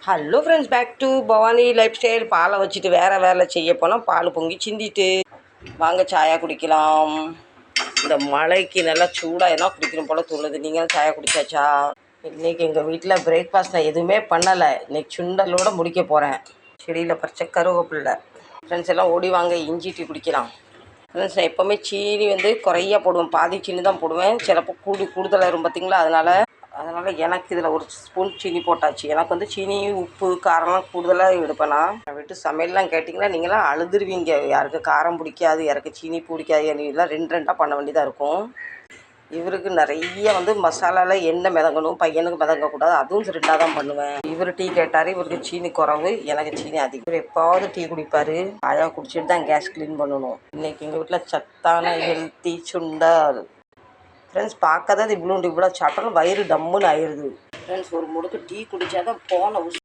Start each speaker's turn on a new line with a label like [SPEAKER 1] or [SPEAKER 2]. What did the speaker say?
[SPEAKER 1] Hello friends, back to Bhavani lifestyle. பாலை வச்சுட்டு வேறு வேலை செய்ய போனால் பால் பொங்கி சிந்திட்டு வாங்க சாயா குடிக்கலாம். இந்த மழைக்கு நல்லா சூடாக எல்லாம் குடிக்கணும் போல் தோணுது. நீங்களும் சாயா குடிச்சாச்சா? இன்றைக்கி எங்கள் வீட்டில் பிரேக்ஃபாஸ்ட் நான் எதுவுமே பண்ணலை. இன்றைக்கி சுண்டலோடு முடிக்க போகிறேன். செடியில் பறிச்ச கருவேப்பில்லை. ஃப்ரெண்ட்ஸ் எல்லாம் ஓடி வாங்க, இஞ்சி டீ குடிக்கலாம். ஃப்ரெண்ட்ஸ், நான் எப்போவுமே சீனி குறையா போடுவேன். பாதி சீனி தான் போடுவேன். சிலப்போ கூடுதலாக இருக்கும் பார்த்தீங்களா. அதனால் எனக்கு இதில் ஒரு ஸ்பூன் சீனி போட்டாச்சு. எனக்கு சீனி, உப்பு, காரம்லாம் கூடுதலாக எடுப்பேன். நான் வீட்டு சமையல்லாம் கேட்டிங்கன்னா நீங்களாம் அழுதுருவீங்க. யாருக்கு காரம் பிடிக்காது, யாருக்கு சீனி பிடிக்காது, எல்லாம் ரெண்டாக பண்ண வேண்டியதாக இருக்கும். இவருக்கு நிறைய மசாலாவில் எண்ணெய் மிதங்கணும், பையனுக்கு மிதங்கக்கூடாது. அதுவும் ரெண்டாக தான் பண்ணுவேன். இவர் டீ கேட்டார். இவருக்கு சீனி குறவு, எனக்கு சீனி அதிகம். இவர் எப்பாவது டீ குடிப்பார். சாயா குடிச்சிட்டு தான் கேஸ் க்ளீன் பண்ணணும். இன்றைக்கி எங்கள் வீட்டில் சத்தான ஹெல்த்தி சுண்டல். ஃப்ரெண்ட்ஸ், பார்க்க தான் இவ்வளோ சாப்பிட்டாலும் வயிறு டம்முன்னு ஆயிடுது. ஃப்ரெண்ட்ஸ், ஒரு முடுக்கு டீ குடித்தா தான் போன